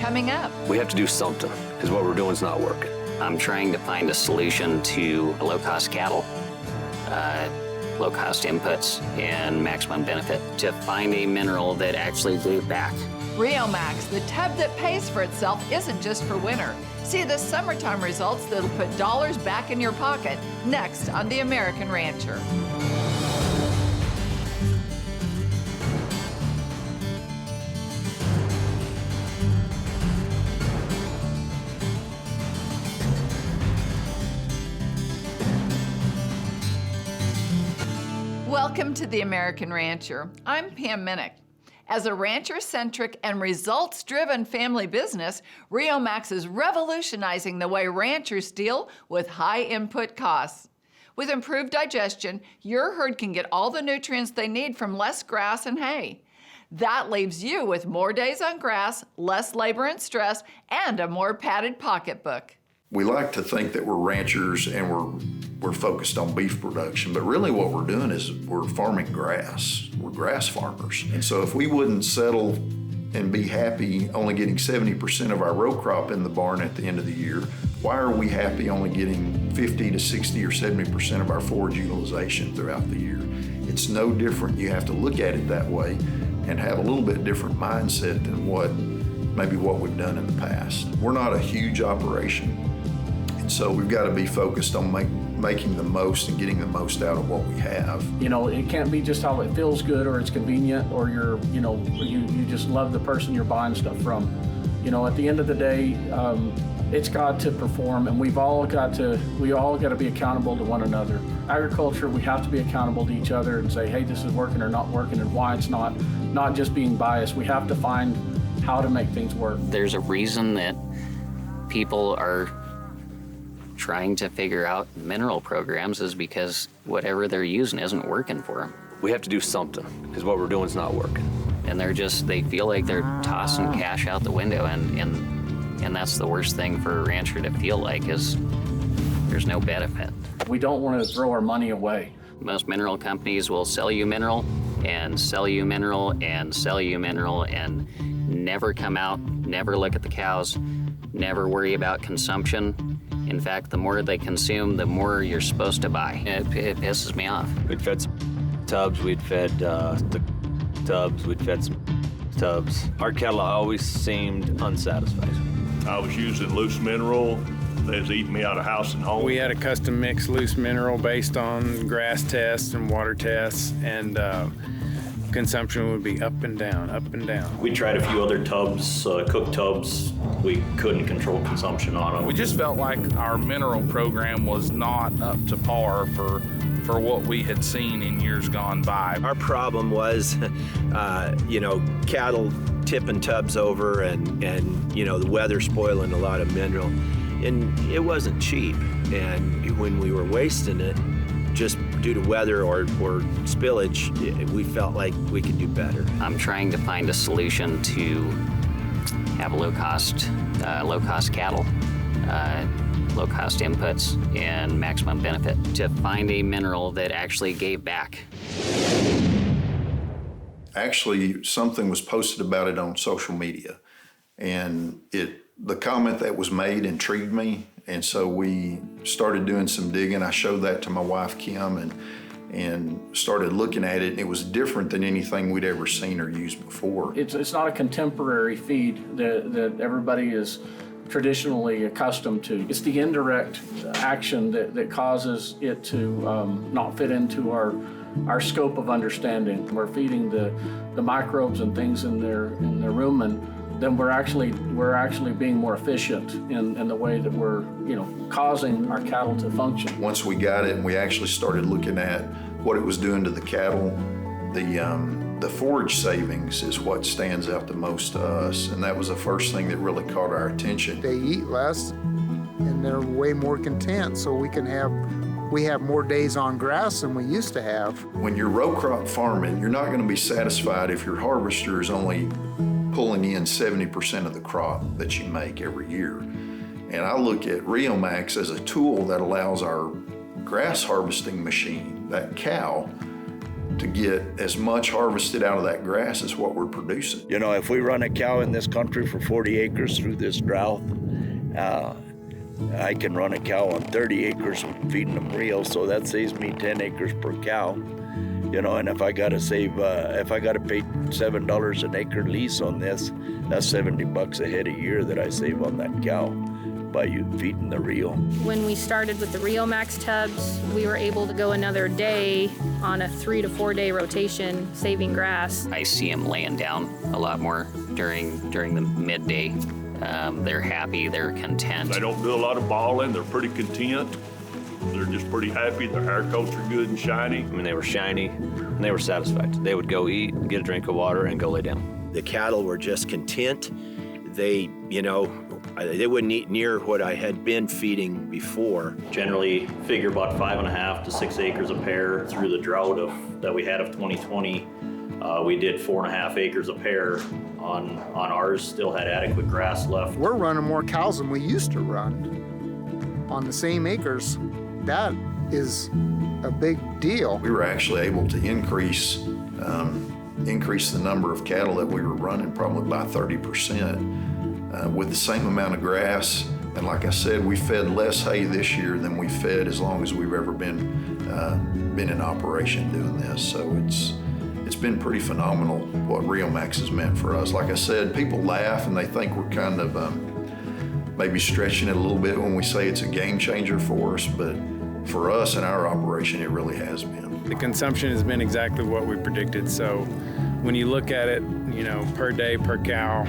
coming up. We have to do something because what we're doing is not working. I'm trying to find a solution to low-cost cattle, low-cost inputs, and maximum benefit to find a mineral that actually gave back. RioMax, the tub that pays for itself, isn't just for winter. See the summertime results that'll put dollars back in your pocket next on The American Rancher. Welcome to The American Rancher. I'm Pam Minnick. As a rancher-centric and results-driven family business, RioMax is revolutionizing the way ranchers deal with high input costs. With improved digestion, your herd can get all the nutrients they need from less grass and hay. That leaves you with more days on grass, less labor and stress, and a more padded pocketbook. We like to think that we're ranchers and we're focused on beef production, but really what we're doing is we're farming grass. We're grass farmers. And so if we wouldn't settle and be happy only getting 70% of our row crop in the barn at the end of the year, why are we happy only getting 50 to 60 or 70% of our forage utilization throughout the year? It's no different. You have to look at it that way and have a little bit different mindset than maybe what we've done in the past. We're not a huge operation. And so we've got to be focused on making the most and getting the most out of what we have. You know, it can't be just how it feels good or it's convenient or you just love the person you're buying stuff from. You know, at the end of the day, it's got to perform, and we all got to be accountable to one another. Agriculture, we have to be accountable to each other and say, hey, this is working or not working, and why it's not just being biased. We have to find how to make things work. There's a reason that people are trying to figure out mineral programs is because whatever they're using isn't working for them. We have to do something because what we're doing is not working. And they feel like they're tossing cash out the window, and that's the worst thing for a rancher to feel like is there's no benefit. We don't want to throw our money away. Most mineral companies will sell you mineral and sell you mineral and sell you mineral and never come out, never look at the cows, never worry about consumption. In fact, the more they consume, the more you're supposed to buy. It pisses me off. We'd fed some tubs, we'd fed the tubs, we'd fed some tubs. Our cattle always seemed unsatisfied. I was using loose mineral. They was eating me out of house and home. We had a custom mix loose mineral based on grass tests and water tests, and consumption would be up and down, up and down. We tried a few other tubs, cooked tubs. We couldn't control consumption on them. We just felt like our mineral program was not up to par for what we had seen in years gone by. Our problem was, cattle tipping tubs over and the weather spoiling a lot of mineral. And it wasn't cheap. And when we were wasting it, just due to weather or spillage, we felt like we could do better. I'm trying to find a solution to have low-cost cattle, low-cost inputs, and maximum benefit to find a mineral that actually gave back. Actually, something was posted about it on social media, and the comment that was made intrigued me, and so we started doing some digging. I showed that to my wife, Kim, and started looking at it, and it was different than anything we'd ever seen or used before. It's not a contemporary feed that everybody is traditionally accustomed to. It's the indirect action that causes it to not fit into our scope of understanding. We're feeding the microbes and things in their rumen. Then we're actually being more efficient in the way that we're causing our cattle to function. Once we got it and we actually started looking at what it was doing to the cattle, the forage savings is what stands out the most to us, and that was the first thing that really caught our attention. They eat less and they're way more content, so we have more days on grass than we used to have. When you're row crop farming, you're not going to be satisfied if your harvester is only pulling in 70% of the crop that you make every year. And I look at RioMax as a tool that allows our grass harvesting machine, that cow, to get as much harvested out of that grass as what we're producing. You know, if we run a cow in this country for 40 acres through this drought, I can run a cow on 30 acres feeding them real, so that saves me 10 acres per cow. You know, and if I gotta pay $7 an acre lease on this, that's $70 a head a year that I save on that cow by you feeding the reel. When we started with the RioMax tubs, we were able to go another day on a 3 to 4 day rotation, saving grass. I see them laying down a lot more during the midday. They're happy, they're content. They don't do a lot of balling, they're pretty content. They're just pretty happy, their hair coats are good and shiny. I mean, they were shiny and they were satisfied. They would go eat, get a drink of water, and go lay down. The cattle were just content. They, you know, they wouldn't eat near what I had been feeding before. Generally figure about 5.5 to 6 acres a pair. Through the drought that we had of 2020, we did 4.5 acres a pair on ours, still had adequate grass left. We're running more cows than we used to run on the same acres. That is a big deal. We were actually able to increase the number of cattle that we were running probably by 30% with the same amount of grass. And like I said, we fed less hay this year than we fed as long as we've ever been in operation doing this. So it's been pretty phenomenal what RioMax has meant for us. Like I said, people laugh and they think we're kind of maybe stretching it a little bit when we say it's a game changer for us, but for us and our operation, it really has been. The consumption has been exactly what we predicted. So when you look at it, you know, per day, per cow,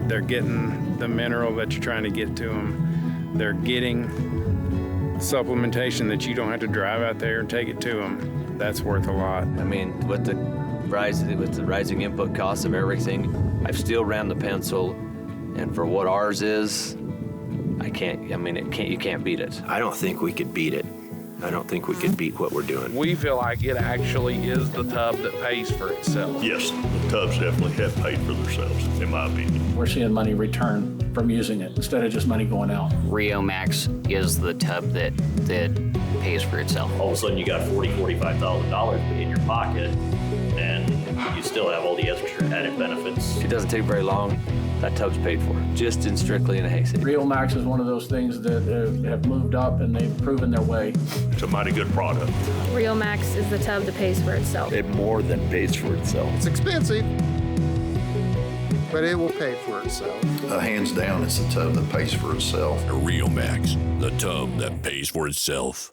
they're getting the mineral that you're trying to get to them. They're getting supplementation that you don't have to drive out there and take it to them. That's worth a lot. I mean, with the rising input costs of everything, I've still ran the pencil, and for what ours is, you can't beat it. I don't think we could beat it. I don't think we could beat what we're doing. We feel like it actually is the tub that pays for itself. Yes, the tubs definitely have paid for themselves, in my opinion. We're seeing money return from using it instead of just money going out. RioMax is the tub that pays for itself. All of a sudden you got $45,000 in your pocket, and you still have all the extra added benefits. It doesn't take very long. That tub's paid for, just strictly in a hay seed. RioMax is one of those things that have moved up and they've proven their way. It's a mighty good product. RioMax is the tub that pays for itself. It more than pays for itself. It's expensive, but it will pay for itself. Hands down, it's the tub that pays for itself. RioMax, the tub that pays for itself.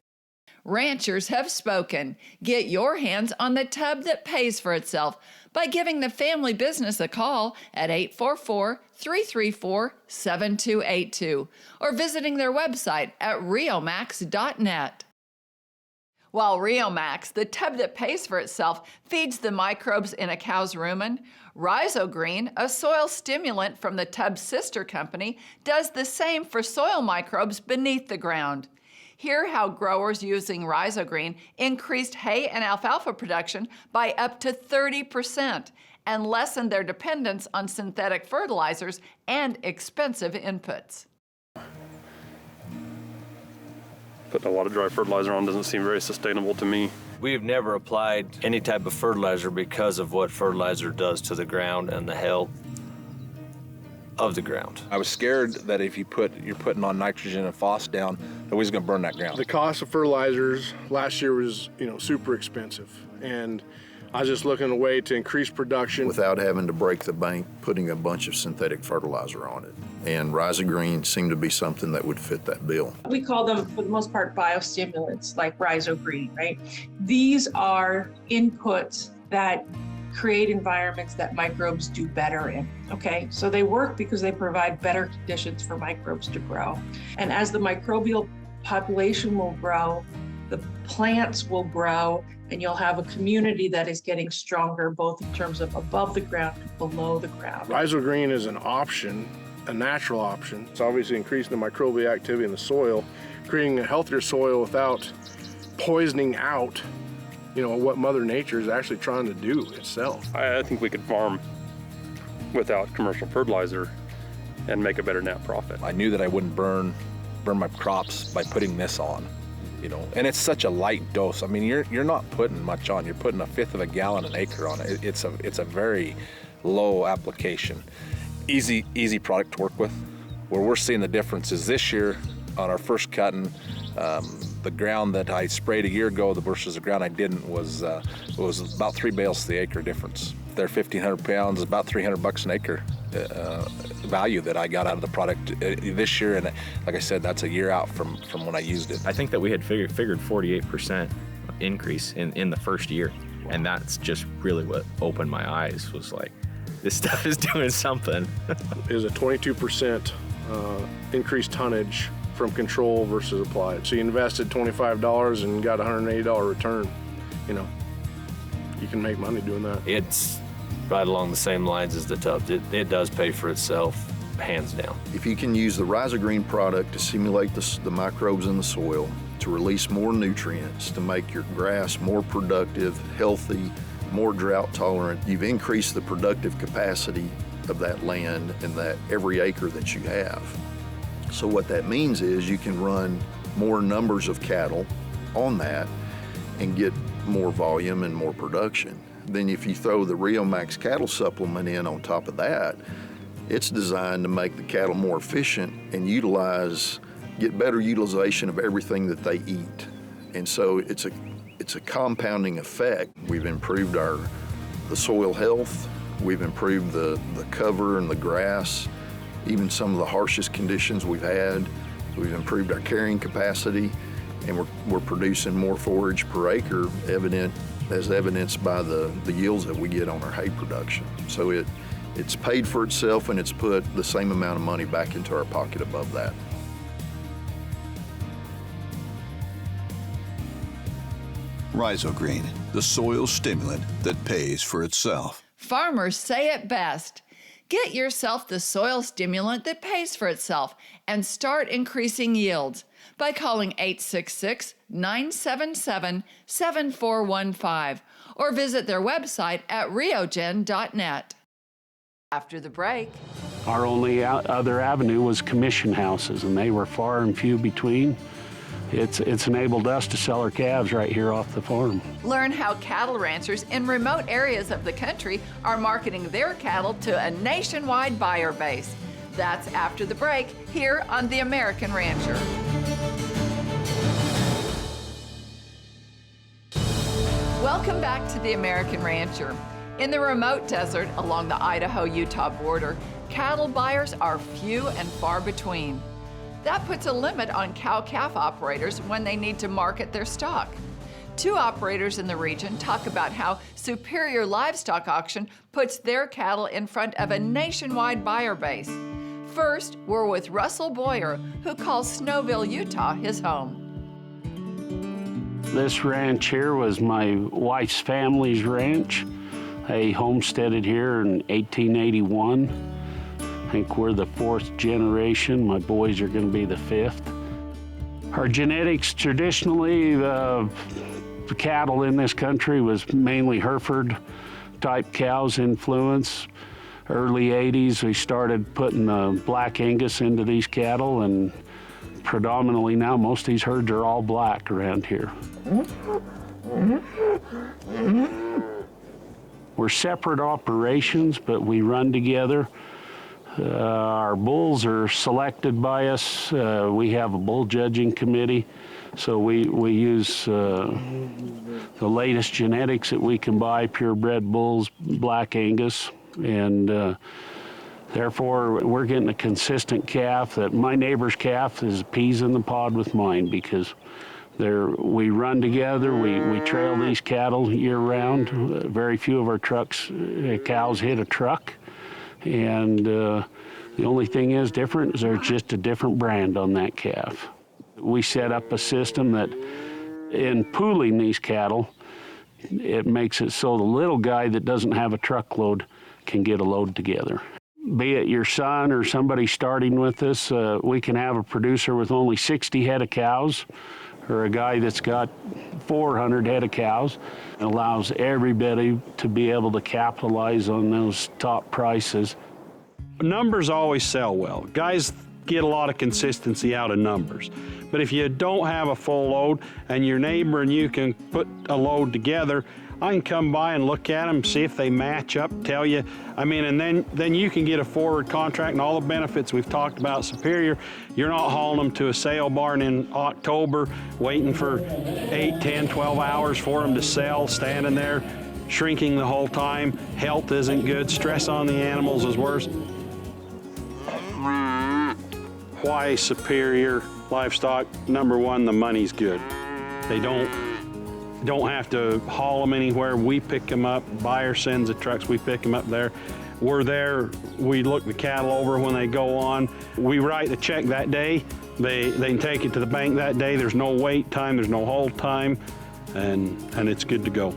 Ranchers have spoken. Get your hands on the tub that pays for itself by giving the family business a call at 844-334-7282 or visiting their website at riomax.net. While RioMax, the tub that pays for itself, feeds the microbes in a cow's rumen, Rhizogreen, a soil stimulant from the tub's sister company, does the same for soil microbes beneath the ground. Hear how growers using Rhizogreen increased hay and alfalfa production by up to 30% and lessened their dependence on synthetic fertilizers and expensive inputs. Putting a lot of dry fertilizer on doesn't seem very sustainable to me. We've never applied any type of fertilizer because of what fertilizer does to the ground and the health of the ground. I was scared that if you're putting on nitrogen and phos down, that we was gonna burn that ground. The cost of fertilizers last year was, super expensive. And I was just looking at a way to increase production. Without having to break the bank, putting a bunch of synthetic fertilizer on it. And Rhizogreen seemed to be something that would fit that bill. We call them, for the most part, biostimulants like Rhizogreen, right? These are inputs that create environments that microbes do better in, okay? So they work because they provide better conditions for microbes to grow. And as the microbial population will grow, the plants will grow, and you'll have a community that is getting stronger, both in terms of above the ground and below the ground. Rhizogreen is an option, a natural option. It's obviously increasing the microbial activity in the soil, creating a healthier soil without poisoning out what Mother Nature is actually trying to do itself. I think we could farm without commercial fertilizer and make a better net profit. I knew that I wouldn't burn my crops by putting this on. You know, and it's such a light dose. I mean, you're not putting much on. You're putting 1/5 of a gallon an acre on it. It's a very low application. Easy product to work with. Where we're seeing the difference is this year on our first cutting, the ground that I sprayed a year ago versus the ground I didn't was about 3 bales to the acre difference. They're 1,500 pounds, about $300 an acre value that I got out of the product this year, and like I said, that's a year out from when I used it. I think that we had figured 48% increase in the first year, and that's just really what opened my eyes. Was like, this stuff is doing something. It was a 22% increased tonnage from control versus applied. So you invested $25 and got $180 return. You know, you can make money doing that. It's right along the same lines as the tubs. It does pay for itself, hands down. If you can use the RisoGreen product to stimulate the microbes in the soil, to release more nutrients, to make your grass more productive, healthy, more drought tolerant, you've increased the productive capacity of that land and that every acre that you have. So what that means is you can run more numbers of cattle on that and get more volume and more production. Then if you throw the RioMax cattle supplement in on top of that, it's designed to make the cattle more efficient and get better utilization of everything that they eat. And so it's a compounding effect. We've improved the soil health, we've improved the cover and the grass, even some of the harshest conditions we've had. We've improved our carrying capacity, and we're producing more forage per acre, as evidenced by the yields that we get on our hay production. So it's paid for itself, and it's put the same amount of money back into our pocket above that. RisoGreen, the soil stimulant that pays for itself. Farmers say it best. Get yourself the soil stimulant that pays for itself and start increasing yields by calling 866-977-7415 or visit their website at riogen.net. After the break, our only other avenue was commission houses, and they were far and few between. It's enabled us to sell our calves right here off the farm. learn how cattle ranchers in remote areas of the country are marketing their cattle to a nationwide buyer base. That's after the break here on The American Rancher. Welcome back to The American Rancher. In the remote desert along the Idaho-Utah border, cattle buyers are few and far between. That puts a limit on cow-calf operators when they need to market their stock. Two operators in the region talk about how Superior Livestock Auction puts their cattle in front of a nationwide buyer base. First, we're with Russell Boyer, who calls Snowville, Utah, his home. This ranch here was my wife's family's ranch. They homesteaded here in 1881. I think we're the fourth generation. My boys are going to be the fifth. Our genetics, traditionally, the cattle in this country was mainly Hereford type cows influence. Early 80s, we started putting black Angus into these cattle, and predominantly now most of these herds are all black around here. We're separate operations, but we run together. Our bulls are selected by us. We have a bull judging committee, so we use the latest genetics that we can buy, purebred bulls, black Angus, and therefore we're getting a consistent calf. That my neighbor's calf is peas in the pod with mine, because we run together, we trail these cattle year round. Very few of our cows hit a truck. And the only thing is different is there's just a different brand on that calf. We set up a system that in pooling these cattle, it makes it so the little guy that doesn't have a truckload can get a load together. Be it your son or somebody starting with us, we can have a producer with only 60 head of cows, or a guy that's got 400 head of cows. It allows everybody to be able to capitalize on those top prices. Numbers always sell well. Guys get a lot of consistency out of numbers. But if you don't have a full load and your neighbor and you can put a load together, I can come by and look at them, see if they match up, tell you. I mean, and then you can get a forward contract and all the benefits we've talked about Superior. You're not hauling them to a sale barn in October, waiting for 8, 10, 12 hours for them to sell, standing there, shrinking the whole time. Health isn't good, stress on the animals is worse. Why Superior Livestock? Number one, the money's good. They don't have to haul them anywhere. We pick them up. Buyer sends the trucks. We pick them up there. We're there. We look the cattle over when they go on. We write the check that day. They can take it to the bank that day. There's no wait time. There's no hold time, and it's good to go.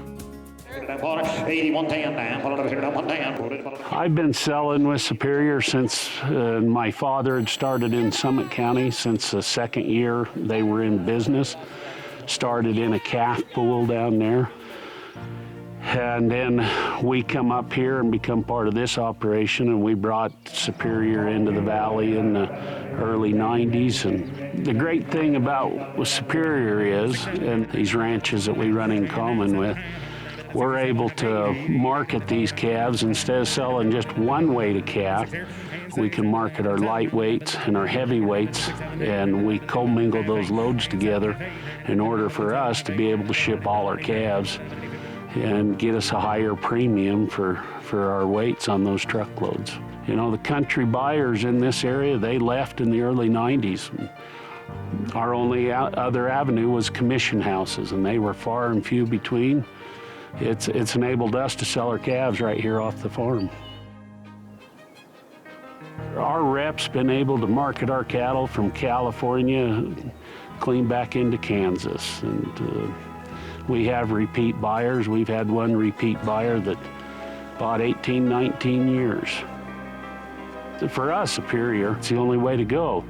I've been selling with Superior since my father had started in Summit County. Since the second year they were in business. Started in a calf pool down there. And then we come up here and become part of this operation, and we brought Superior into the valley in the early 90s. And the great thing about Superior is, and these ranches that we run in common with, we're able to market these calves. Instead of selling just one weight of calf, we can market our lightweights and our heavyweights, and we commingle those loads together in order for us to be able to ship all our calves and get us a higher premium for our weights on those truckloads. You know, the country buyers in this area, they left in the early 90s. Our only other avenue was commission houses, and they were far and few between. It's enabled us to sell our calves right here off the farm. Our rep's been able to market our cattle from California clean back into Kansas. And we have repeat buyers. We've had one repeat buyer that bought 18, 19 years. For us, Superior, it's the only way to go.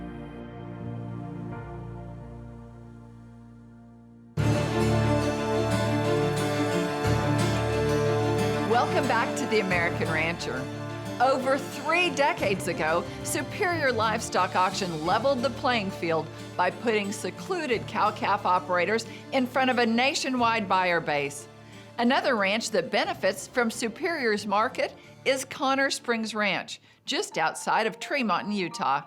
Welcome back to The American Rancher. Over 3 decades ago, Superior Livestock Auction leveled the playing field by putting secluded cow-calf operators in front of a nationwide buyer base. Another ranch that benefits from Superior's market is Connor Springs Ranch, just outside of Tremont in Utah.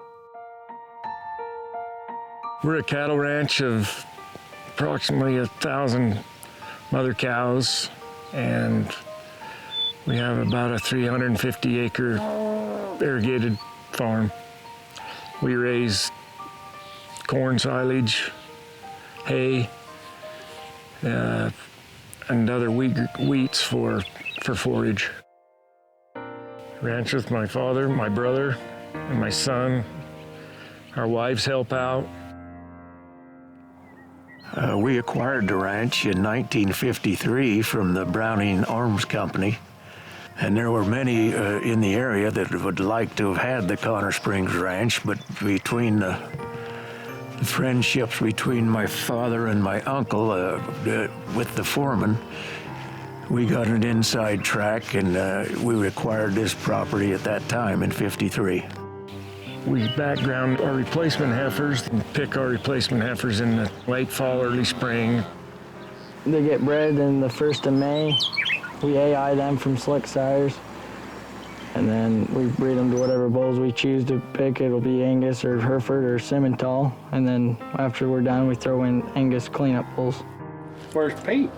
We're a cattle ranch of approximately 1,000 mother cows, and we have about a 350-acre irrigated farm. We raise corn silage, hay, and other wheats for forage. Ranch with my father, my brother, and my son. Our wives help out. We acquired the ranch in 1953 from the Browning Arms Company. And there were many in the area that would like to have had the Connor Springs Ranch, but between the friendships between my father and my uncle with the foreman, we got an inside track, and we acquired this property at that time in '53. We background our replacement heifers and pick our replacement heifers in the late fall, early spring. They get bred in the 1st of May. We AI them from slick sires, and then we breed them to whatever bulls we choose to pick. It'll be Angus or Hereford or Simmental, and then after we're done, we throw in Angus cleanup bulls. Where's Pete?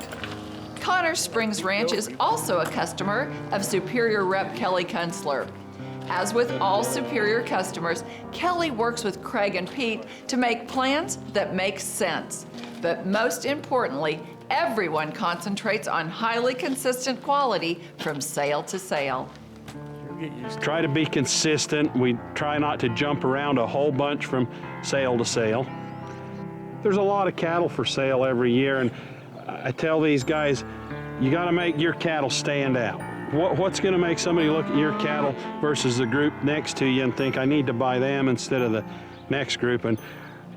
Connor Springs Ranch is also a customer of Superior Rep Kelly Kunstler. As with all Superior customers, Kelly works with Craig and Pete to make plans that make sense. But most importantly, everyone concentrates on highly consistent quality from sale to sale. Try to be consistent. We try not to jump around a whole bunch from sale to sale. There's a lot of cattle for sale every year, and I tell these guys, you got to make your cattle stand out. What's going to make somebody look at your cattle versus the group next to you and think, I need to buy them instead of the next group? And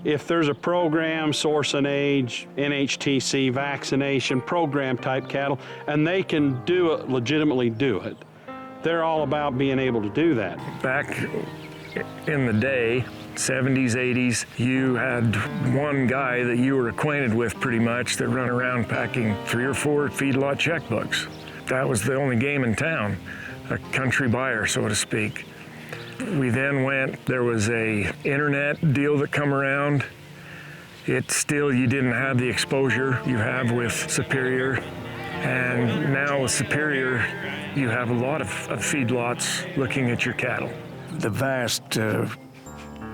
if there's a program, source and age, NHTC, vaccination, program type cattle, and they can do it, legitimately do it, they're all about being able to do that. Back in the day, 70s, 80s, you had one guy that you were acquainted with pretty much that run around packing 3 or 4 feedlot checkbooks. That was the only game in town, a country buyer, so to speak. We then there was a internet deal that come around. It's still, you didn't have the exposure you have with Superior. And now with Superior, you have a lot of feedlots looking at your cattle. The vast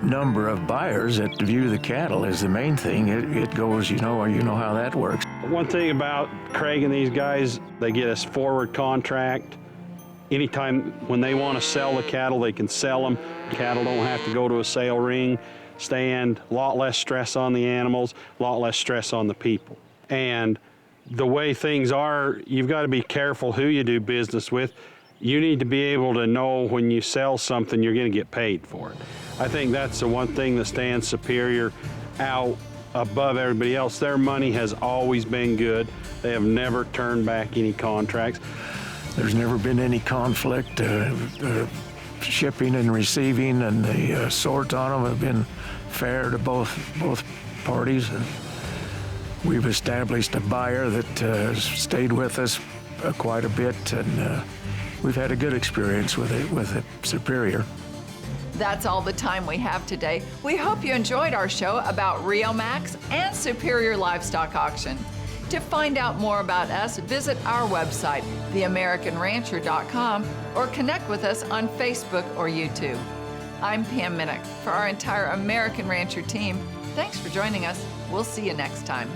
number of buyers that view the cattle is the main thing. It goes, you know how that works. One thing about Craig and these guys, they get us forward contract. Anytime when they want to sell the cattle, they can sell them. Cattle don't have to go to a sale ring, stand, a lot less stress on the animals, a lot less stress on the people. And the way things are, you've got to be careful who you do business with. You need to be able to know when you sell something, you're going to get paid for it. I think that's the one thing that stands Superior out above everybody else. Their money has always been good. They have never turned back any contracts. There's never been any conflict. Shipping and receiving and the sorts on them have been fair to both parties. And we've established a buyer that has stayed with us quite a bit, and we've had a good experience with it Superior. That's all the time we have today. We hope you enjoyed our show about RioMax and Superior Livestock Auction. To find out more about us, visit our website, theamericanrancher.com, or connect with us on Facebook or YouTube. I'm Pam Minnick. For our entire American Rancher team, thanks for joining us. We'll see you next time.